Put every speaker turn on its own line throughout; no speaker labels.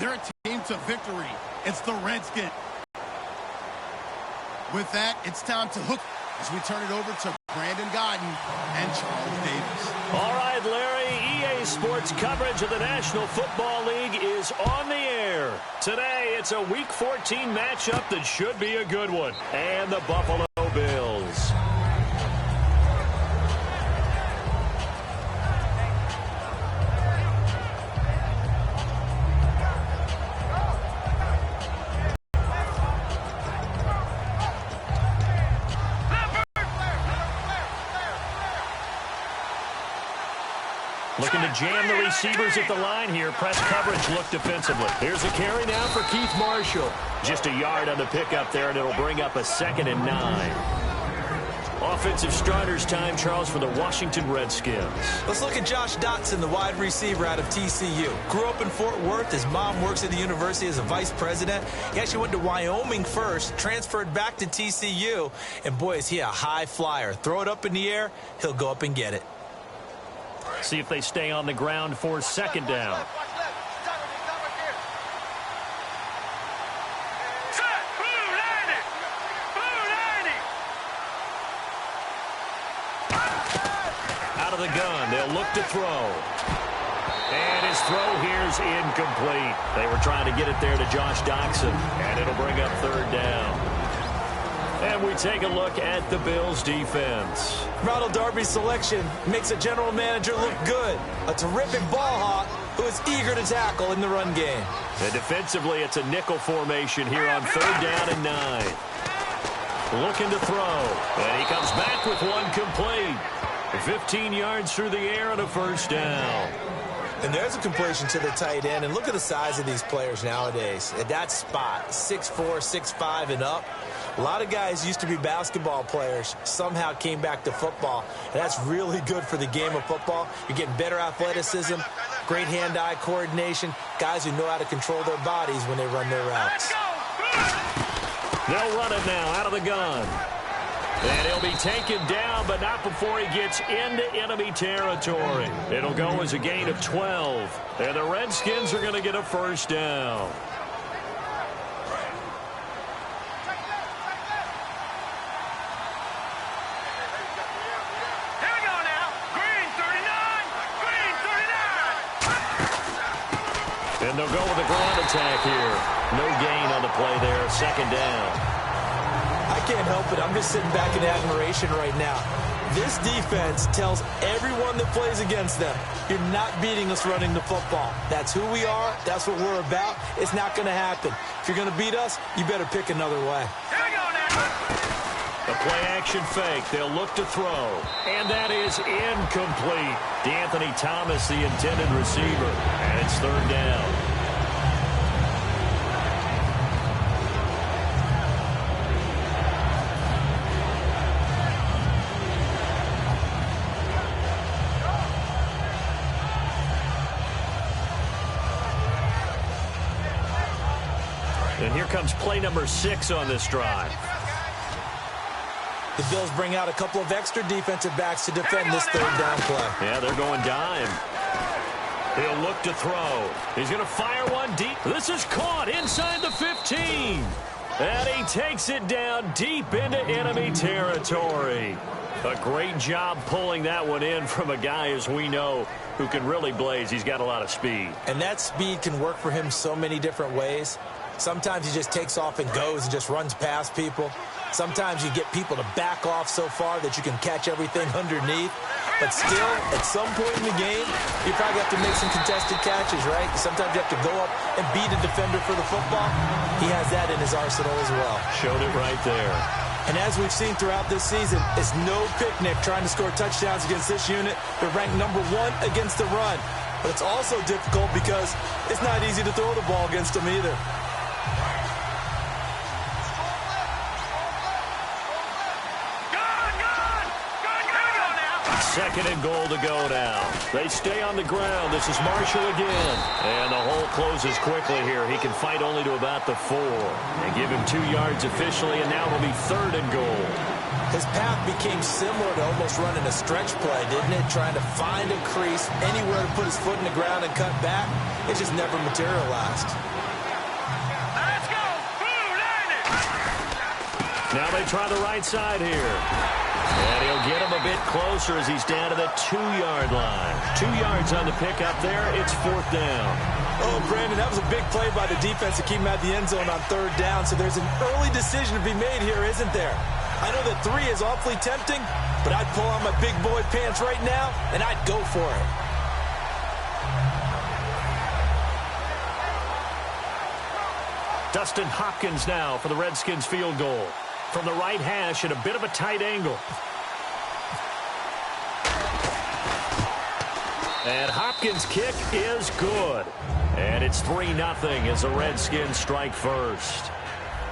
their team to victory. It's the Redskins. With that, it's time to hook as we turn it over to Brandon Godden and Charles Davis.
All right, Larry, EA Sports coverage of the National Football League is on the air. Today, it's a Week 14 matchup that should be a good one. And the Buffalo Bills. Looking to jam the receivers at the line here. Press coverage look defensively. Here's a carry now for Keith Marshall. Just a yard on the pickup there, and it'll bring up a 2nd and 9. Offensive starters time, Charles, for the Washington Redskins.
Let's look at Josh Dotson, the wide receiver out of TCU. Grew up in Fort Worth. His mom works at the university as a vice president. He actually went to Wyoming first, transferred back to TCU, and boy, is he a high flyer. Throw it up in the air, he'll go up and get it.
See if they stay on the ground for 2nd down. Out of the gun, they'll look to throw. And his throw here's incomplete. They were trying to get it there to Josh Dotson, and it'll bring up 3rd down. And we take a look at the Bills' defense.
Ronald Darby's selection makes a general manager look good. A terrific ball hawk who is eager to tackle in the run game.
And defensively, it's a nickel formation here on 3rd down and 9. Looking to throw. And he comes back with one complete. 15 yards through the air and a 1st down.
And there's a completion to the tight end. And look at the size of these players nowadays. At that spot, 6'4", 6'5", and up. A lot of guys used to be basketball players, somehow came back to football, and that's really good for the game of football. You're getting better athleticism, great hand-eye coordination, guys who know how to control their bodies when they run their routes.
They'll run it now out of the gun. And he'll be taken down, but not before he gets into enemy territory. It'll go as a gain of 12, and the Redskins are going to get a 1st down. And they'll go with a ground attack here. No gain on the play there. 2nd down.
I can't help it. I'm just sitting back in admiration right now. This defense tells everyone that plays against them, you're not beating us running the football. That's who we are. That's what we're about. It's not going to happen. If you're going to beat us, you better pick another way.
The play-action fake. They'll look to throw. And that is incomplete. D'Anthony Thomas, the intended receiver. And it's 3rd down. And here comes play number 6 on this drive.
The Bills bring out a couple of extra defensive backs to defend this 3rd down play.
Yeah, they're going dime. He'll look to throw. He's going to fire one deep. This is caught inside the 15. And he takes it down deep into enemy territory. A great job pulling that one in from a guy, as we know, who can really blaze. He's got a lot of speed.
And that speed can work for him so many different ways. Sometimes he just takes off and goes and just runs past people. Sometimes you get people to back off so far that you can catch everything underneath. But still, at some point in the game, you probably have to make some contested catches, right? Sometimes you have to go up and beat a defender for the football. He has that in his arsenal as well.
Showed it right there.
And as we've seen throughout this season, it's no picnic trying to score touchdowns against this unit. They're ranked number 1 against the run. But it's also difficult because it's not easy to throw the ball against them either.
2nd and goal to go now. They stay on the ground. This is Marshall again. And the hole closes quickly here. He can fight only to about the 4. They give him 2 yards officially, and now it'll be 3rd and goal.
His path became similar to almost running a stretch play, didn't it? Trying to find a crease, anywhere to put his foot in the ground and cut back. It just never materialized.
Now they try the right side here. And he'll get him a bit closer as he's down to the 2-yard line. 2 yards on the pickup there. It's 4th down.
Oh, Brandon, that was a big play by the defense to keep him at the end zone on 3rd down. So there's an early decision to be made here, isn't there? I know that 3 is awfully tempting, but I'd pull on my big boy pants right now, and I'd go for it.
Dustin Hopkins now for the Redskins field goal. From the right hash at a bit of a tight angle. And Hopkins' kick is good. And it's 3-0 as the Redskins strike first.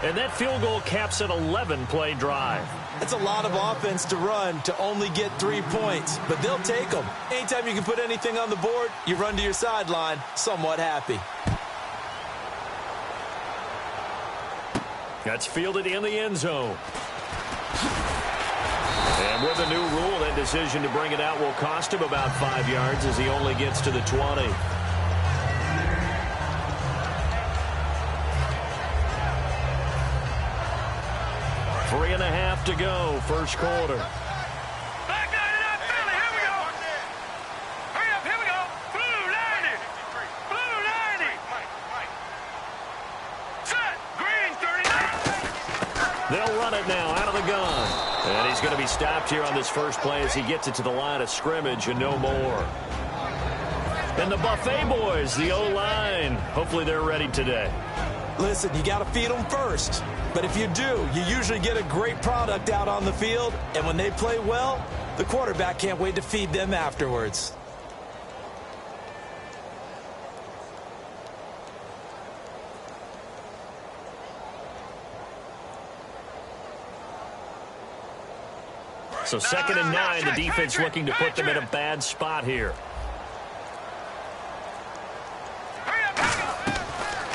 And that field goal caps an 11-play drive.
That's a lot of offense to run to only get 3 points, but they'll take them. Anytime you can put anything on the board, you run to your sideline somewhat happy.
That's fielded in the end zone. And with the new rule, that decision to bring it out will cost him about 5 yards as he only gets to the 20. Three and a half to go, first quarter. They'll run it now out of the gun. And he's going to be stopped here on this first play as he gets it to the line of scrimmage and no more. And the Buffet boys, the O-line, hopefully they're ready today.
Listen, you got to feed them first. But if you do, you usually get a great product out on the field. And when they play well, the quarterback can't wait to feed them afterwards.
So 2nd and 9, the defense looking to put them in a bad spot here.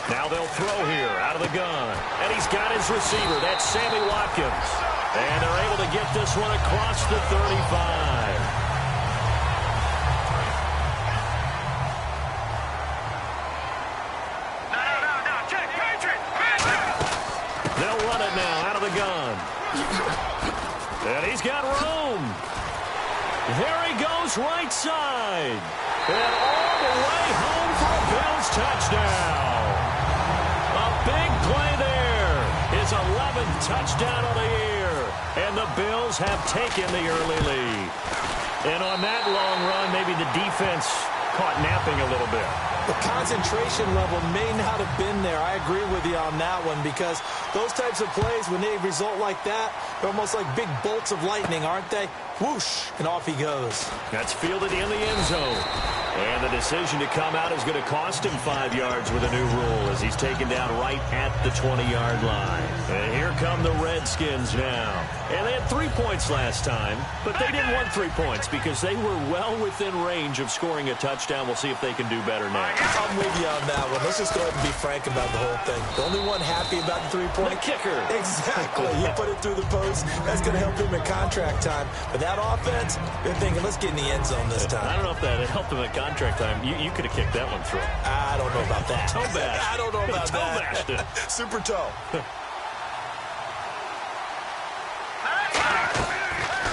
Now they'll throw here out of the gun. And he's got his receiver. That's Sammy Watkins. And they're able to get this one across the 35. They'll run it now out of the gun. And he's got room. There he goes right side. And all the way home for a Bills touchdown. A big play there. His 11th touchdown of the year. And the Bills have taken the early lead. And on that long run, maybe the defense caught napping a little bit.
The concentration level may not have been there. I agree with you on that one because those types of plays, when they result like that, they're almost like big bolts of lightning, aren't they? Whoosh, and off he goes.
That's fielded in the end zone. And the decision to come out is going to cost him 5 yards with a new rule as he's taken down right at the 20-yard line. And here come the Redskins now. And they had 3 points last time, but they didn't want 3 points because they were well within range of scoring a touchdown. We'll see if they can do better now.
I'm with you on that one. Let's just go ahead and be frank about the whole thing. The only one happy about the 3-point.
The kicker.
Exactly. He put it through the post. That's going to help him in contract time. But that offense, they're thinking, let's get in the end zone this time.
I don't know if that helped him at contract time. You could have kicked that one through.
I don't know about that.
Toe bash.
I don't know about
toe
that.
Bashed it.
Super toe.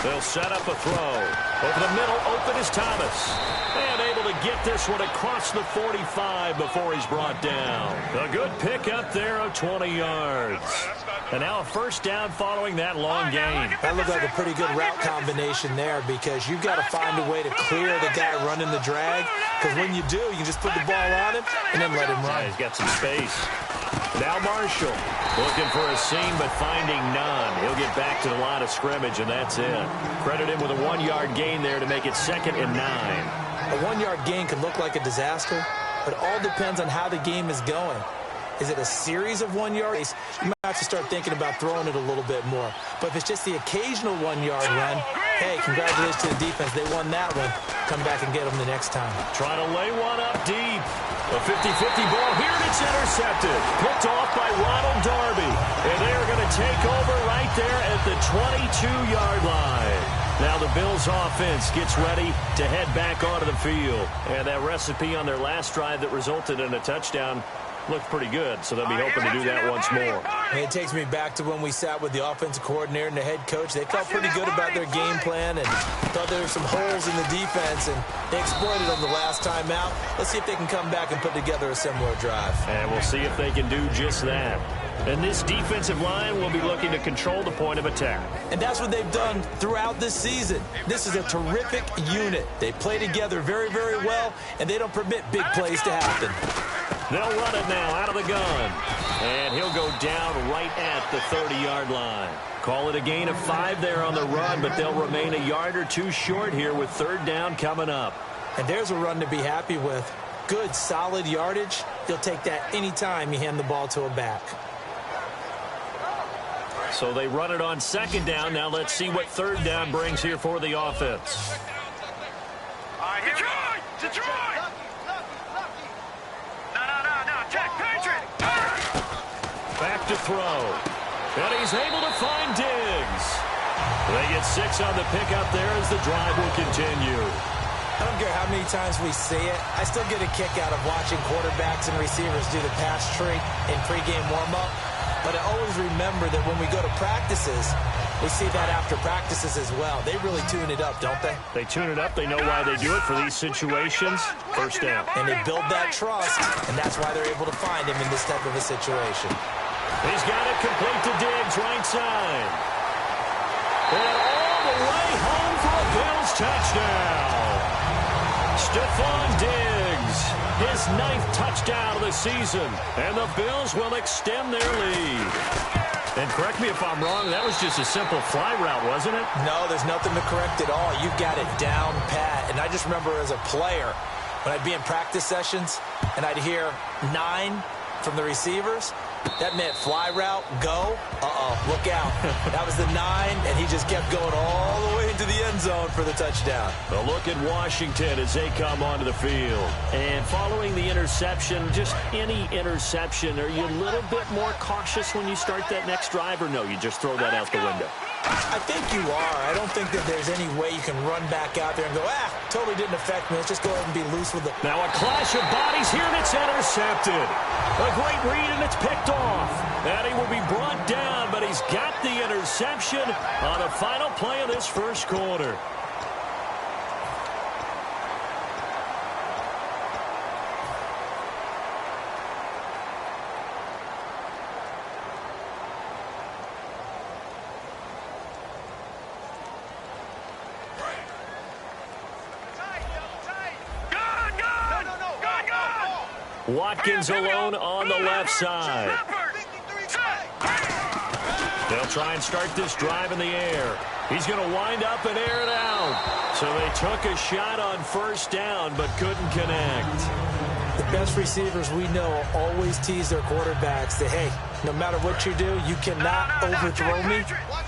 They'll set up a throw. Over the middle, open is Thomas. And able to get this one across the 45 before he's brought down. A good pick up there of 20 yards. And now a first down following that long gain.
That looked like a pretty good route combination there because you've got to find a way to clear the guy running the drag. Because when you do, you just put the ball on him and then let him run.
Yeah, he's got some space. Now Marshall looking for a seam but finding none. He'll get back to the line of scrimmage and that's it. Credit him with a 1-yard gain there to make it 2nd and 9.
A 1-yard gain can look like a disaster, but it all depends on how the game is going. Is it a series of 1-yards? You might have to start thinking about throwing it a little bit more. But if it's just the occasional 1-yard run, hey, congratulations to the defense. They won that one. Come back and get them the next time.
Trying to lay one up deep. A 50-50 ball here, and it's intercepted. Picked off by Ronald Darby. And they're going to take over right there at the 22-yard line. Now the Bills offense gets ready to head back onto the field. And that recipe on their last drive that resulted in a touchdown looked pretty good, so they'll be hoping to do that once more.
And it takes me back to when we sat with the offensive coordinator and the head coach. They felt pretty good about their game plan and thought there were some holes in the defense, and they exploited them the last time out. Let's see if they can come back and put together a similar drive.
And we'll see if they can do just that. And this defensive line will be looking to control the point of attack.
And that's what they've done throughout this season. This is a terrific unit. They play together very, very well, and they don't permit big plays to happen.
They'll run it now out of the gun. And he'll go down right at the 30-yard line. Call it a gain of 5 there on the run, but they'll remain a yard or two short here with third down coming up.
And there's a run to be happy with. Good, solid yardage. You'll take that anytime you hand the ball to a back.
So they run it on second down. Now let's see what third down brings here for the offense.
Detroit! No, Jack Patrick!
Back to throw. And he's able to find Diggs. They get 6 on the pickup there as the drive will continue.
I don't care how many times we see it. I still get a kick out of watching quarterbacks and receivers do the pass tree in pregame warm-up. But I always remember that when we go to practices, we see that after practices as well. They really tune it up, don't they?
They tune it up. They know why they do it for these situations. First down.
And they build that trust, and that's why they're able to find him in this type of a situation.
He's got it complete to Diggs, right side. And all the way home for a Bills touchdown. Stephon Diggs, his 9th touchdown of the season, and the Bills will extend their lead. And correct me if I'm wrong, that was just a simple fly route, wasn't it?
No, there's nothing to correct at all. You've got it down pat. And I just remember as a player, when I'd be in practice sessions and I'd hear 9 from the receivers, that meant fly route, go. Look out. That was the 9, and he just kept going all the way into the end zone for the touchdown.
A look at Washington as they come onto the field. And following the interception, just any interception, are you a little bit more cautious when you start that next drive, or no, you just throw that out the window?
I think you are. I don't think that there's any way you can run back out there and go, totally didn't affect me. Let's just go ahead and be loose with it.
Now a clash of bodies here, and it's intercepted. A great read, and it's picked off. And he will be brought down, but he's got the interception on the final play of this first quarter. Watkins alone on the left side. They'll try and start this drive in the air. He's going to wind up and air it out. So they took a shot on first down but couldn't connect.
The best receivers we know always tease their quarterbacks that, hey, no matter what you do, you cannot overthrow me.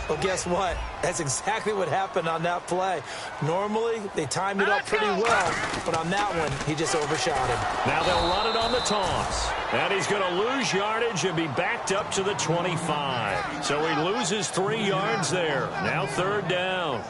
Well, guess what? That's exactly what happened on that play. Normally, they timed it up pretty well, but on that one, he just overshot him.
Now they'll run it on the toss. And he's going to lose yardage and be backed up to the 25. So he loses 3 yards there. Now third down.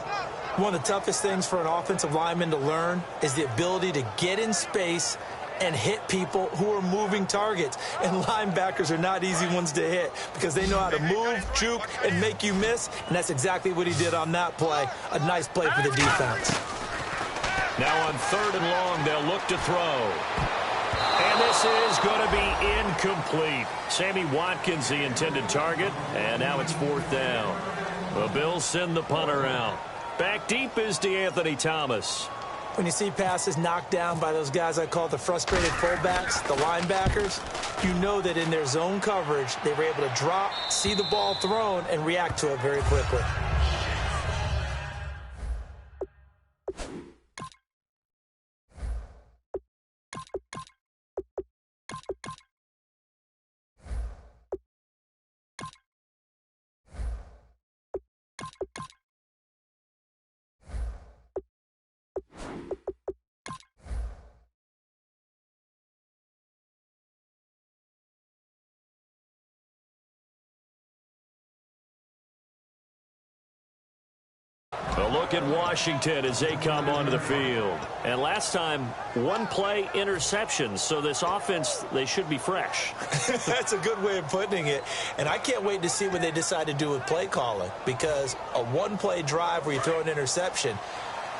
One of the toughest things for an offensive lineman to learn is the ability to get in space and hit people who are moving targets. And linebackers are not easy ones to hit because they know how to move, juke, and make you miss. And that's exactly what he did on that play. A nice play for the defense.
Now on third and long, they'll look to throw. And this is going to be incomplete. Sammy Watkins, the intended target. And now it's fourth down. The Bills send the punter out. Back deep is DeAnthony Thomas.
When you see passes knocked down by those guys I call the frustrated fullbacks, the linebackers, you know that in their zone coverage, they were able to drop, see the ball thrown, and react to it very quickly.
look at Washington as they come onto the field. And last time, one play interception. So this offense, they should be fresh.
That's a good way of putting it. And I can't wait to see what they decide to do with play calling, because a one-play drive where you throw an interception,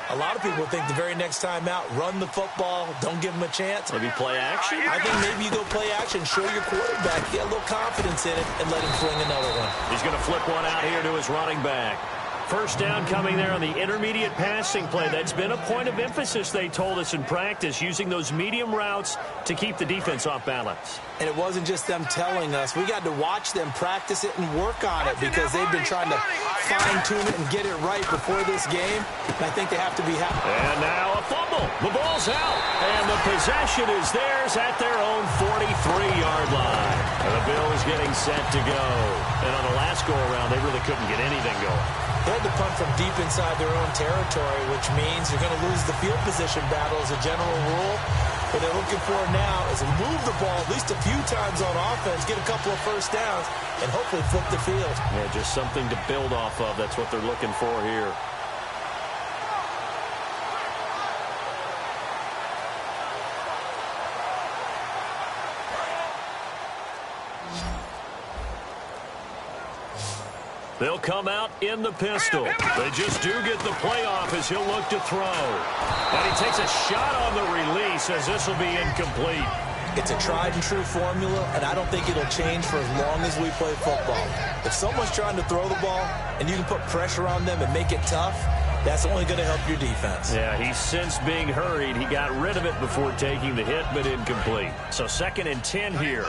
a lot of people think the very next time out, run the football, don't give them a chance.
Maybe play action?
I think maybe you go play action, show your quarterback, get a little confidence in it, and let him fling another one.
He's going to flip one out here to his running back. First down coming there on the intermediate passing play. That's been a point of emphasis, they told us in practice, using those medium routes to keep the defense off balance.
And it wasn't just them telling us. We got to watch them practice it and work on it, because they've been trying to fine-tune it and get it right before this game. And I think they have to be happy.
And now a fumble. The ball's out. And the possession is theirs at their own 43-yard line. And the Bills getting set to go. And on the last go-around, they really couldn't get anything going.
They had to punt from deep inside their own territory, which means you're going to lose the field position battle as a general rule. What they're looking for now is to move the ball at least a few times on offense, get a couple of first downs, and hopefully flip the field.
Yeah, just something to build off of. That's what they're looking for here. They'll come out in the pistol. They just do get the playoff as he'll look to throw. And he takes a shot on the release as this will be incomplete.
It's a tried and true formula, and I don't think it'll change for as long as we play football. If someone's trying to throw the ball and you can put pressure on them and make it tough, that's only going to help your defense.
Yeah, he's since being hurried. He got rid of it before taking the hit, but incomplete. So 2nd and 10 here.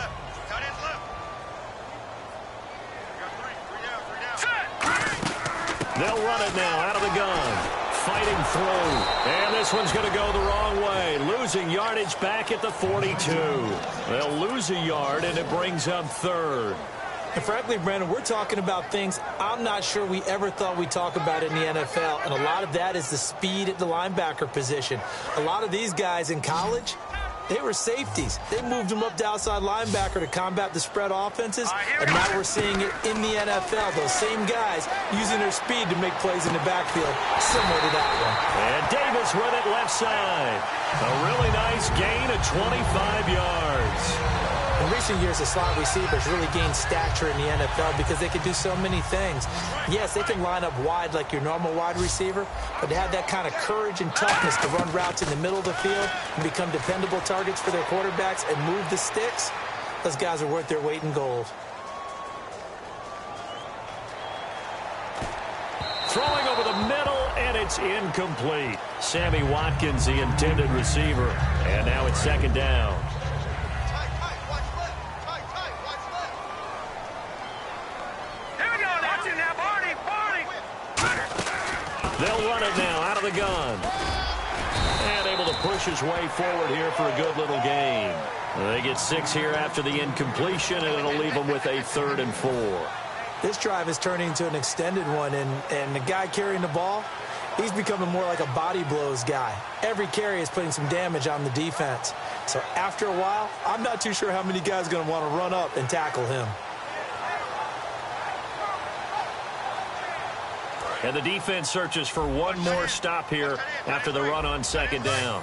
They'll run it now out of the gun. Fighting through. And this one's going to go the wrong way. Losing yardage back at the 42. They'll lose a yard, and it brings up 3rd.
And frankly, Brandon, we're talking about things I'm not sure we ever thought we'd talk about in the NFL. And a lot of that is the speed at the linebacker position. A lot of these guys in college, they were safeties. They moved them up to outside linebacker to combat the spread offenses, and now we're seeing it in the NFL. Those same guys using their speed to make plays in the backfield, similar to that one.
And Davis with it left side. A really nice gain of 25 yards.
In recent years, the slot receivers really gained stature in the NFL because they can do so many things. Yes, they can line up wide like your normal wide receiver, but to have that kind of courage and toughness to run routes in the middle of the field and become dependable targets for their quarterbacks and move the sticks, those guys are worth their weight in gold.
Throwing over the middle, and it's incomplete. Sammy Watkins, the intended receiver. And now it's 2nd down. They'll run it now out of the gun. And able to push his way forward here for a good little gain. They get 6 here after the incompletion, and it'll leave them with a 3rd and 4.
This drive is turning into an extended one, and the guy carrying the ball, he's becoming more like a body blows guy. Every carry is putting some damage on the defense. So after a while, I'm not too sure how many guys are going to want to run up and tackle him.
And the defense searches for one more stop here after the run on 2nd down.
All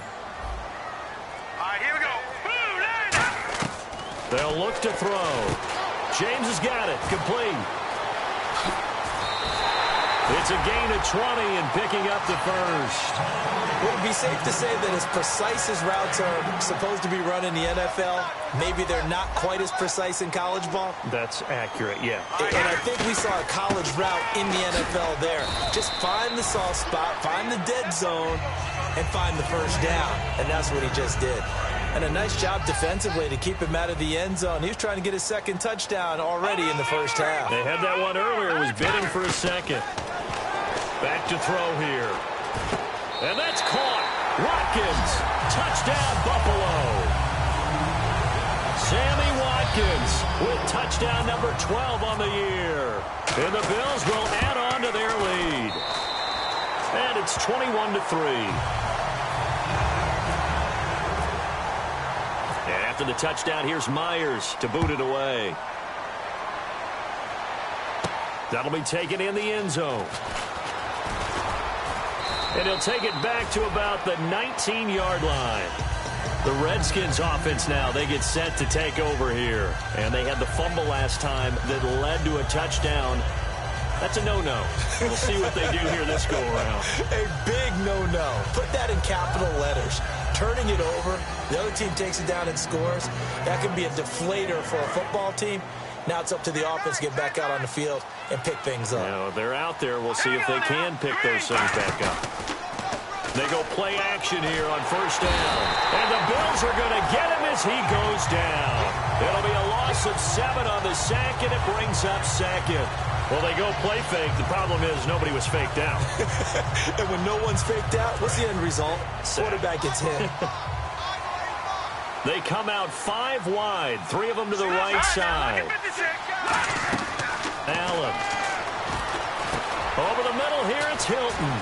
right, here we go.
They'll look to throw. James has got it. Complete. It's a gain of 20 and picking up the 1st.
Would it be safe to say that as precise as routes are supposed to be run in the NFL, maybe they're not quite as precise in college ball?
That's accurate, yeah.
And I think we saw a college route in the NFL there. Just find the soft spot, find the dead zone, and find the first down. And that's what he just did. And a nice job defensively to keep him out of the end zone. He was trying to get his 2nd touchdown already in the first half.
They had that one earlier, was bidding for a 2nd. Back to throw here. And that's caught. Watkins. Touchdown, Buffalo. Sammy Watkins with touchdown number 12 on the year. And the Bills will add on to their lead. And it's 21-3. And after the touchdown, here's Myers to boot it away. That'll be taken in the end zone. And he'll take it back to about the 19-yard line. The Redskins offense now, they get set to take over here. And they had the fumble last time that led to a touchdown. That's a no-no. We'll see what they do here this go-around.
A big no-no. Put that in capital letters. Turning it over, the other team takes it down and scores. That can be a deflator for a football team. Now it's up to the offense to get back out on the field and pick things up.
Now, they're out there. We'll see if they can pick those things back up. They go play action here on first down. And the Bills are going to get him as he goes down. It'll be a loss of 7 on the sack, and it brings up second. Well, they go play fake. The problem is nobody was faked out.
And when no one's faked out, what's the end result? Quarterback gets hit.
They come out 5 wide, 3 of them to the right side. Allen. Over the middle here, it's Hilton.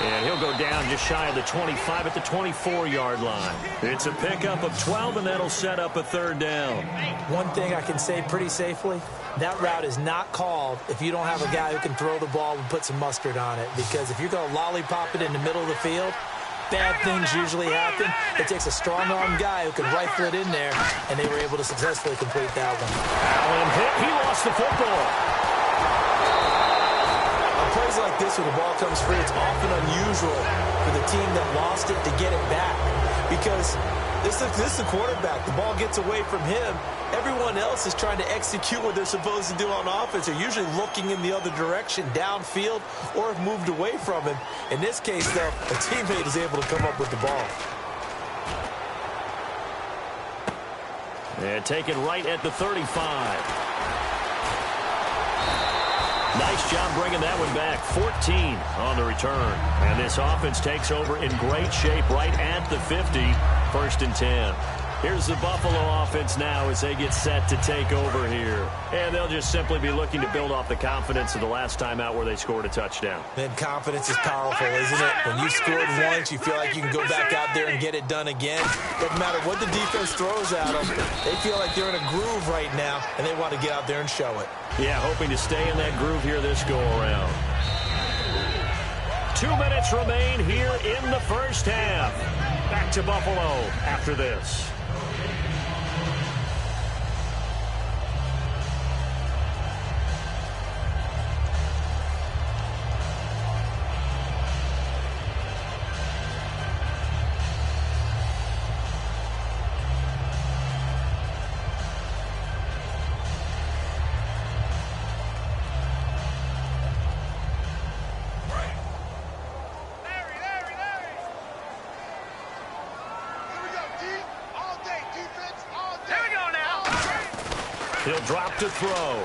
And he'll go down just shy of the 25 at the 24-yard line. It's a pickup of 12, and that'll set up a third down.
One thing I can say pretty safely, that route is not called if you don't have a guy who can throw the ball and put some mustard on it. Because if you're going to lollipop it in the middle of the field, bad things usually happen. It takes a strong-arm guy who can rifle it in there, and they were able to successfully complete that one.
Allen hit. He lost the football.
Plays like this when the ball comes free, it's often unusual for the team that lost it to get it back because this is the quarterback. The ball gets away from him. Everyone else is trying to execute what they're supposed to do on offense. They're usually looking in the other direction, downfield, or have moved away from him. In this case, though, a teammate is able to come up with the ball.
And taken right at the 35. Nice job bringing that one back. 14 on the return. And this offense takes over in great shape right at the 50. 1st and 10. Here's the Buffalo offense now as they get set to take over here. And they'll just simply be looking to build off the confidence of the last time out where they scored a touchdown.
Then confidence is powerful, isn't it? When you scored once, you feel like you can go back out there and get it done again. Doesn't matter what the defense throws at them. They feel like they're in a groove right now, and they want to get out there and show it.
Yeah, hoping to stay in that groove here this go-around. 2 minutes remain here in the first half. Back to Buffalo after this. He'll drop to throw.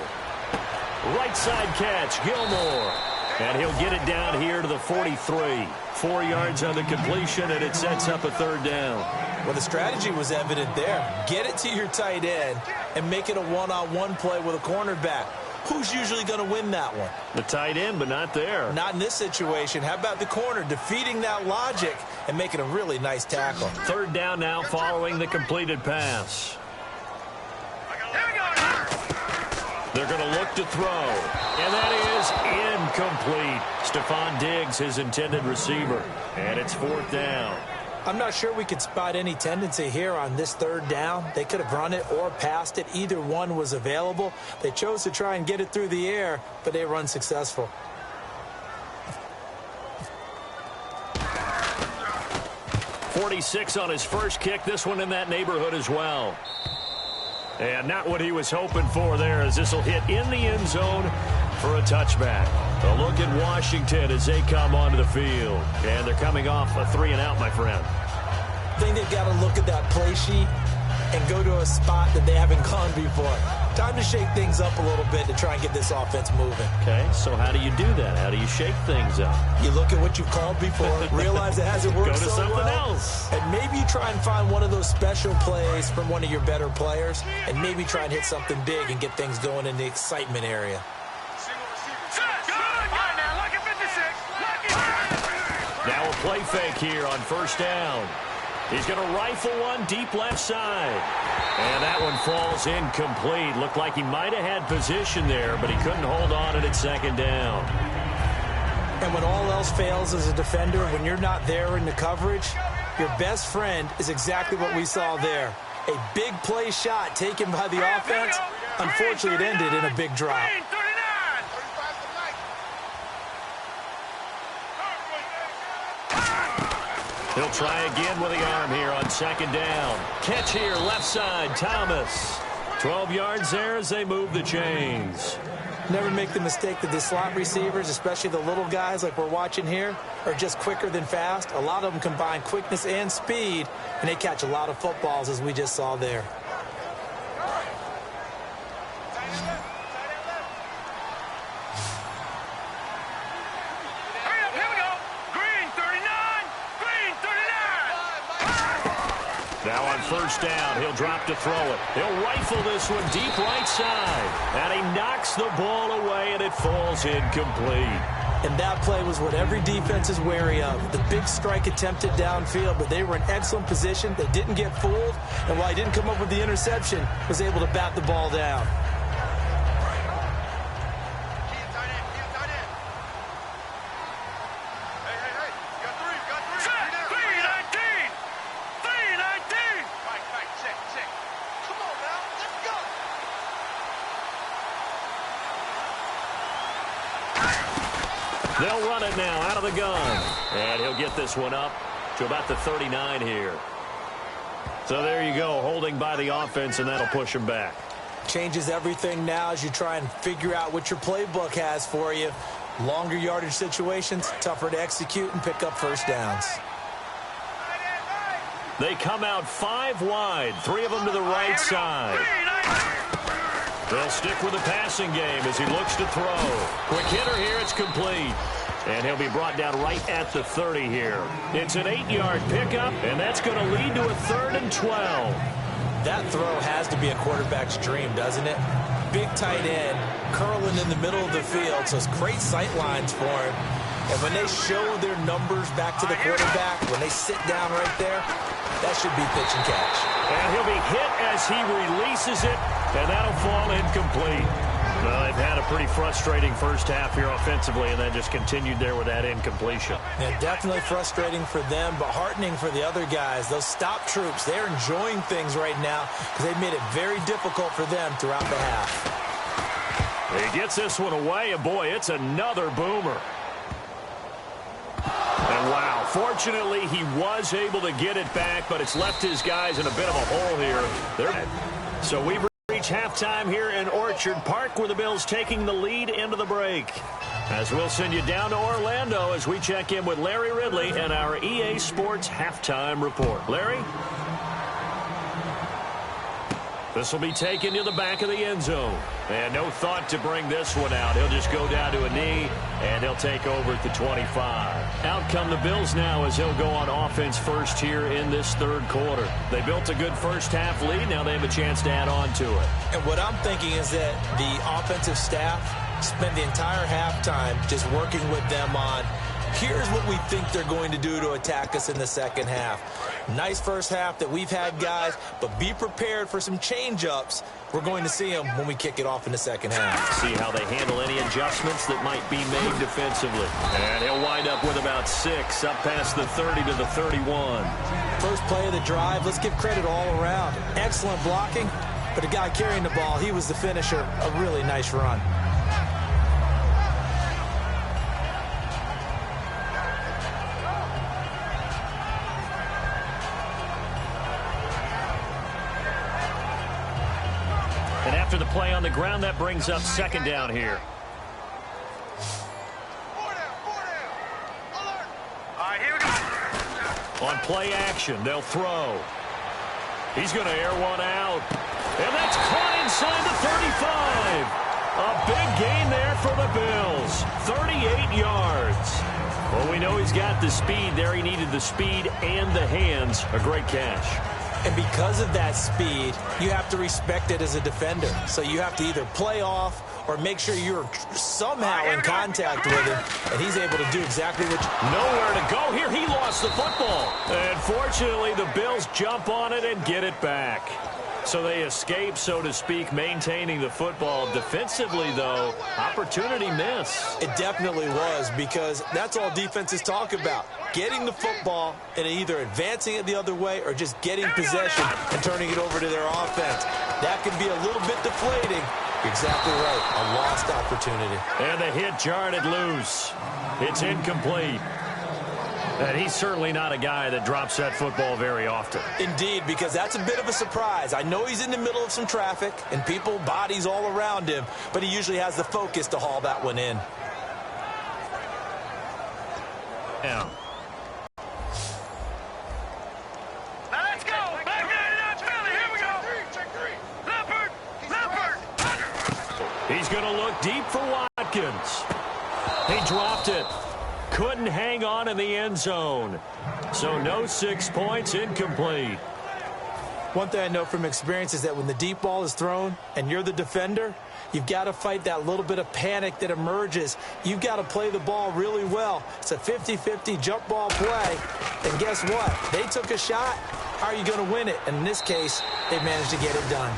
Right side catch, Gilmore. And he'll get it down here to the 43. 4 yards on the completion, and it sets up a third down.
Well, the strategy was evident there. Get it to your tight end and make it a one-on-one play with a cornerback. Who's usually going to win that one?
The tight end, but not there.
Not in this situation. How about the corner defeating that logic and making a really nice tackle?
Third down now following the completed pass. They're going to look to throw. And that is incomplete. Stephon Diggs, his intended receiver. And it's 4th down.
I'm not sure we could spot any tendency here on this third down. They could have run it or passed it. Either one was available. They chose to try and get it through the air, but they were unsuccessful.
.46 on his first kick. This one in that neighborhood as well. And not what he was hoping for there, as this will hit in the end zone for a touchback. A look at Washington as they come onto the field. And they're coming off a 3-and-out, my friend.
I think they've got to look at that play sheet and go to a spot that they haven't gone before. Time to shake things up a little bit to try and get this offense moving.
Okay, so how do you do that? How do you shake things up?
You look at what you've called before, realize it hasn't worked
so well. Go to something else.
And maybe you try and find one of those special plays from one of your better players, and maybe try and hit something big and get things going in the excitement area.
Now a play fake here on first down. He's going to rifle one deep left side. And that one falls incomplete. Looked like he might have had position there, but he couldn't hold on at second down.
And when all else fails as a defender, when you're not there in the coverage, your best friend is exactly what we saw there. A big play shot taken by the offense. Unfortunately, it ended in a big drop.
He'll try again with the arm here on second down. Catch here, left side, Thomas. 12 yards there as they move the chains.
Never make the mistake that the slot receivers, especially the little guys like we're watching here, are just quicker than fast. A lot of them combine quickness and speed, and they catch a lot of footballs, as we just saw there.
Now on first down, he'll drop to throw it. He'll rifle this one deep right side. And he knocks the ball away, and it falls incomplete.
And that play was what every defense is wary of. The big strike attempted downfield, but they were in excellent position. They didn't get fooled. And while he didn't come up with the interception, was able to bat the ball down.
They'll run it now out of the gun. And he'll get this one up to about the 39 here. So there you go, holding by the offense, and that'll push him back.
Changes everything now as you try and figure out what your playbook has for you. Longer yardage situations, tougher to execute and pick up first downs.
They come out 5 wide, 3 of them to the right side. They'll stick with the passing game as he looks to throw. Quick hitter here, it's complete. And he'll be brought down right at the 30 here. It's an 8-yard pickup, and that's going to lead to a 3rd and 12.
That throw has to be a quarterback's dream, doesn't it? Big tight end, curling in the middle of the field, so it's great sight lines for him. And when they show their numbers back to the quarterback, when they sit down right there, that should be pitch and catch.
And he'll be hit as he releases it, and that'll fall incomplete. Well, they've had a pretty frustrating first half here offensively, and then just continued there with that incompletion.
Yeah, definitely frustrating for them, but heartening for the other guys. Those stop troops, they're enjoying things right now because they've made it very difficult for them throughout the half.
He gets this one away, and boy, it's another boomer. And wow, fortunately, he was able to get it back, but it's left his guys in a bit of a hole here. So we've reached halftime here in Orchard Park, where the Bills taking the lead into the break. As we'll send you down to Orlando as we check in with Larry Ridley and our EA Sports halftime report. Larry? This will be taken to the back of the end zone. And no thought to bring this one out. He'll just go down to a knee, and he'll take over at the 25. Out come the Bills now as he'll go on offense first here in this 3rd quarter. They built a good first half lead. Now they have a chance to add on to it.
And what I'm thinking is that the offensive staff spent the entire halftime just working with them on, here's what we think they're going to do to attack us in the second half. Nice first half that we've had, guys, but be prepared for some change-ups. We're going to see them when we kick it off in the second half.
See how they handle any adjustments that might be made defensively. And he'll wind up with about 6, up past the 30 to the 31.
First play of the drive, let's give credit all around. Excellent blocking, but the guy carrying the ball, he was the finisher. A really nice run.
And after the play on the ground, that brings up second down here. On play action, they'll throw. He's going to air one out. And that's caught inside the 35. A big gain there for the Bills. 38 yards. Well, we know he's got the speed there. He needed the speed and the hands. A great catch.
And because of that speed, you have to respect it as a defender. So you have to either play off or make sure you're somehow in contact with him, and he's able to do exactly what you...
Nowhere to go here. He lost the football. And fortunately, the Bills jump on it and get it back. So they escape, so to speak, maintaining the football. Defensively, though, opportunity miss.
It definitely was, because that's all defenses talk about. Getting the football and either advancing it the other way or just getting possession and turning it over to their offense. That can be a little bit deflating. You're exactly right. A lost opportunity.
And the hit jarred it loose. It's incomplete. And he's certainly not a guy that drops that football very often.
Indeed, because that's a bit of a surprise. I know he's in the middle of some traffic and people, bodies all around him, but he usually has the focus to haul that one in.
Yeah.
Now let's go. Back in Philly. Here we go. Leopard.
He's going to look deep for Watkins. He dropped it. Couldn't hang on in the end zone. So no 6 points, incomplete.
One thing I know from experience is that when the deep ball is thrown and you're the defender, you've got to fight that little bit of panic that emerges. You've got to play the ball really well. It's a 50-50 jump ball play. And guess what? They took a shot. How are you going to win it? And in this case, they managed to get it done.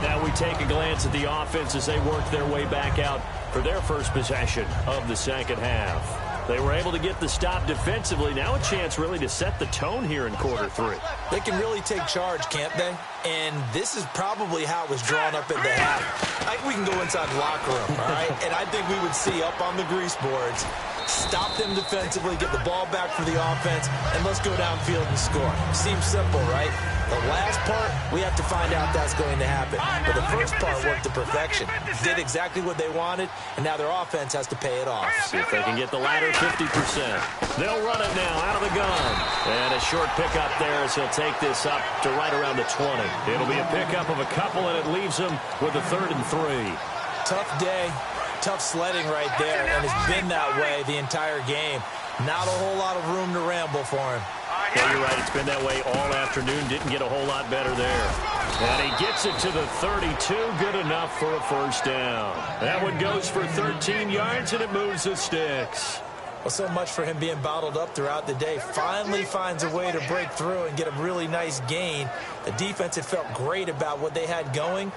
Now we take a glance at the offense as they work their way back out for their first possession of the second half. They were able to get the stop defensively. Now a chance really to set the tone here in quarter three.
They can really take charge, can't they? And this is probably how it was drawn up at the half. I think we can go inside the locker room, all right? And I think we would see up on the grease boards, stop them defensively, get the ball back for the offense, and let's go downfield and score. Seems simple, right? The last part, we have to find out that's going to happen. But the first part worked to perfection. Did exactly what they wanted, and now their offense has to pay it off.
See if they can get the latter 50%. They'll run it now out of the gun. And a short pickup there as he'll take this up to right around the 20. It'll be a pickup of a couple, and it leaves him with a 3rd and 3.
Tough day, tough sledding right there, and it's been that way the entire game. Not a whole lot of room to ramble for him.
Yeah, you're right. It's been that way all afternoon. Didn't get a whole lot better there. And he gets it to the 32. Good enough for a first down. That one goes for 13 yards, and it moves the sticks.
Well, so much for him being bottled up throughout the day. Finally finds a way to break through and get a really nice gain. The defense had felt great about what they had going.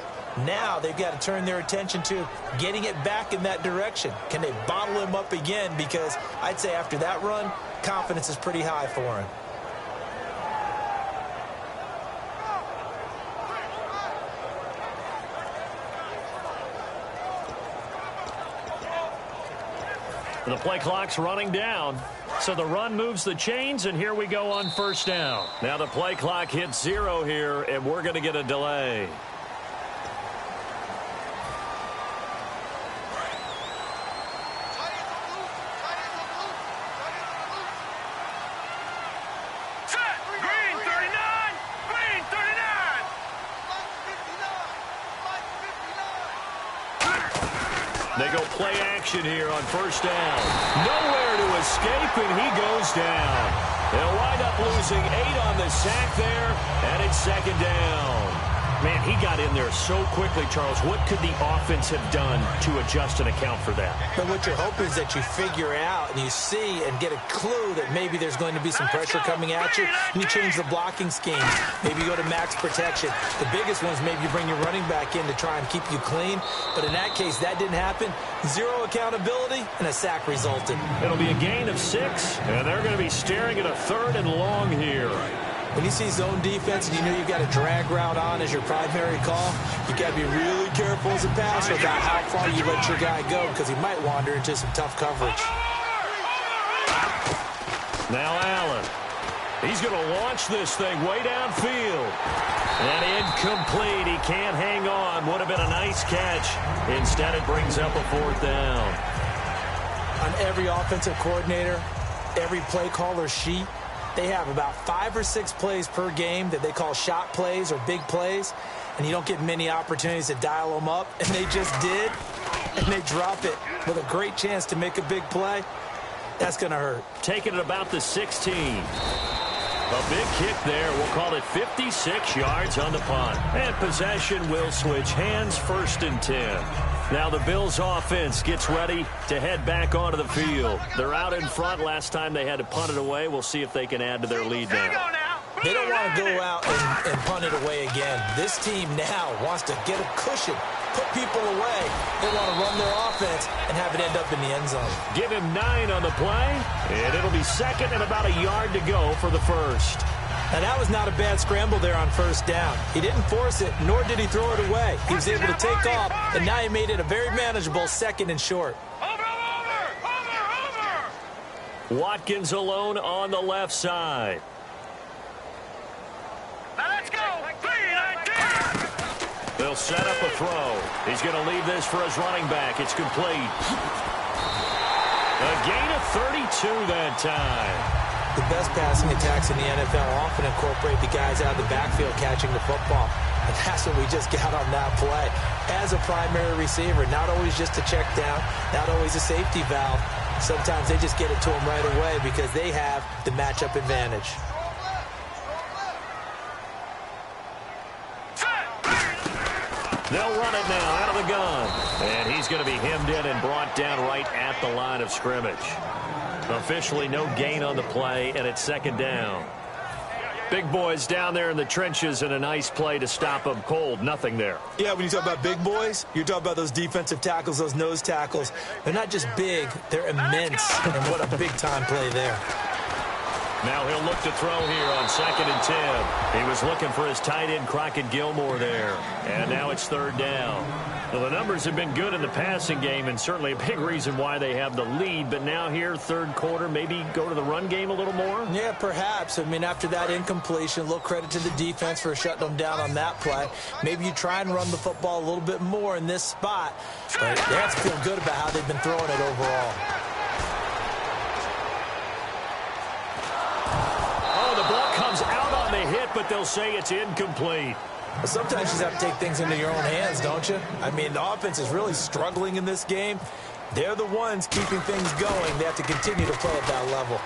Now they've got to turn their attention to getting it back in that direction. Can they bottle him up again? Because I'd say after that run, confidence is pretty high for him.
The play clock's running down. So the run moves the chains, and here we go on first down. Now the play clock hits 0 here, and we're going to get a delay. They go play action here on first down. Nowhere to escape, and he goes down. They'll wind up losing 8 on the sack there, and it's 2nd down. Man, he got in there so quickly, Charles. What could the offense have done to adjust and account for that?
But what you're hoping is that you figure out and you see and get a clue that maybe there's going to be some pressure coming at you, and you change the blocking scheme. Maybe you go to max protection. The biggest one is maybe you bring your running back in to try and keep you clean. But in that case, that didn't happen. 0 accountability, and a sack resulted.
It'll be a gain of 6, and they're going to be staring at a 3rd and long here.
When you see zone defense and you know you've got a drag route on as your primary call, you got to be really careful as a passer about how far you let your guy go, because he might wander into some tough coverage.
Now Allen. He's going to launch this thing way downfield. And incomplete. He can't hang on. Would have been a nice catch. Instead, it brings up a 4th down.
On every offensive coordinator, every play caller sheet, they have about 5 or 6 plays per game that they call shot plays or big plays, and you don't get many opportunities to dial them up, and they just did, and they drop it with a great chance to make a big play. That's going to hurt.
Taking it about the 16. A big kick there. We'll call it 56 yards on the punt. And possession will switch hands, 1st and 10. Now the Bills offense gets ready to head back onto the field. They're out in front. Last time they had to punt it away. We'll see if they can add to their lead now.
They don't want to go out and punt it away again. This team now wants to get a cushion, put people away. They want to run their offense and have it end up in the end zone.
Give him 9 on the play, and it'll be second and about a yard to go for the first.
Now, that was not a bad scramble there on first down. He didn't force it, nor did he throw it away. He was able to take off, and now he made it a very manageable second and short.
Watkins alone on the left side.
Now let's go. 3-19.
They'll set up a throw. He's going to leave this for his running back. It's complete. A gain of 32 that time.
The best passing attacks in the NFL often incorporate the guys out of the backfield catching the football. And that's what we just got on that play. As a primary receiver, not always just a check down, not always a safety valve. Sometimes they just get it to him right away because they have the matchup advantage.
They'll run it now out of the gun. And he's going to be hemmed in and brought down right at the line of scrimmage. Officially no gain on the play, and it's second down. Big boys down there in the trenches, and a nice play to stop them cold. Nothing there.
Yeah, when you talk about big boys, you're talking about those defensive tackles, those nose tackles. They're not just big, they're immense. And what a big-time play there.
Now he'll look to throw here on 2nd and 10. He was looking for his tight end, Crockett Gilmore, there. And now it's third down. Well, the numbers have been good in the passing game, and certainly a big reason why they have the lead. But now here, third quarter, maybe go to the run game a little more?
Yeah, perhaps. I mean, after that incompletion, a little credit to the defense for shutting them down on that play. Maybe you try and run the football a little bit more in this spot. But they have to feel good about how they've been throwing it overall.
Oh, the ball comes out on the hit, but they'll say it's incomplete.
But sometimes you just have to take things into your own hands, don't you? I mean, the offense is really struggling in this game. They're the ones keeping things going. They have to continue to play at that level.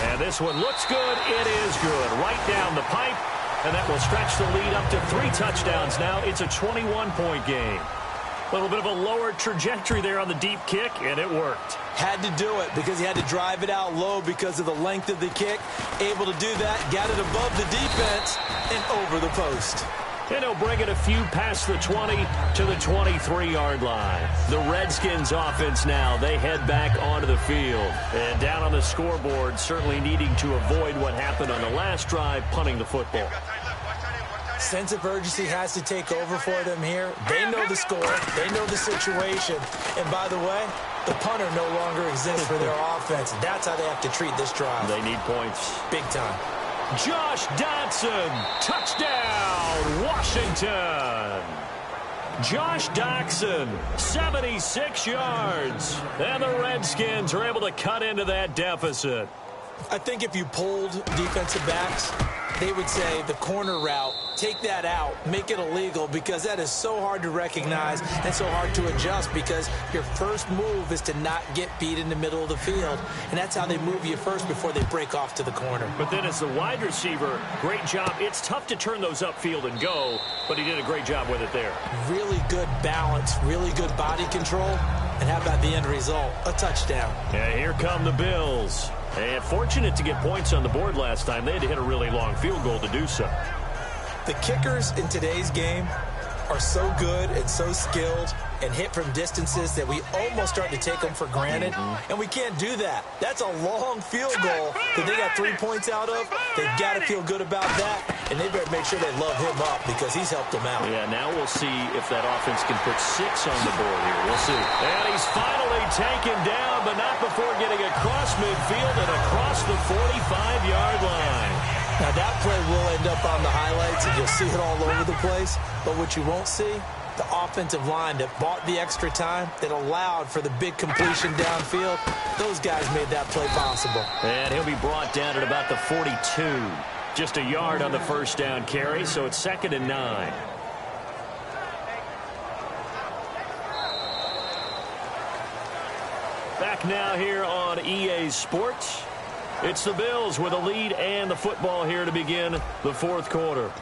And this one looks good. It is good. Right down the pipe. And that will stretch the lead up to 3 touchdowns now. It's a 21-point game. A little bit of a lower trajectory there on the deep kick, and it worked.
Had to do it because he had to drive it out low because of the length of the kick. Able to do that, got it above the defense and over the post.
And he'll bring it a few past the 20 to the 23-yard line. The Redskins offense now, they head back onto the field. And down on the scoreboard, certainly needing to avoid what happened on the last drive, punting the football.
Sense of urgency has to take over for them here. They know the score. They know the situation. And by the way, the punter no longer exists for their offense. That's how they have to treat this drive.
They need points.
Big time.
Josh Dotson, touchdown, Washington. Josh Dotson, 76 yards. And the Redskins are able to cut into that deficit.
I think if you polled defensive backs, they would say the corner route, take that out, make it illegal, because that is so hard to recognize and so hard to adjust, because your first move is to not get beat in the middle of the field, and that's how they move you first before they break off to the corner.
But then as the wide receiver, great job. It's tough to turn those upfield and go, but he did a great job with it there.
Really good balance, really good body control, and how about the end result? A touchdown.
And here come the Bills. And fortunate to get points on the board last time. They had to hit a really long field goal to do so.
The kickers in today's game are so good and so skilled and hit from distances that we almost start to take them for granted. And we can't do that. That's a long field goal that they got 3 points out of. They've got to feel good about that, and they better make sure they love him up because he's helped them out.
Yeah, now we'll see if that offense can put 6 on the board here. We'll see. And he's finally taken down, but not before getting across midfield and across the 45-yard line.
Now, that play will end up on the highlights, and you'll see it all over the place. But what you won't see, the offensive line that bought the extra time, that allowed for the big completion downfield, those guys made that play possible.
And he'll be brought down at about the 42. Just a yard on the first down carry, so it's 2nd and 9. Back now here on EA Sports. It's the Bills with a lead and the football here to begin the fourth quarter.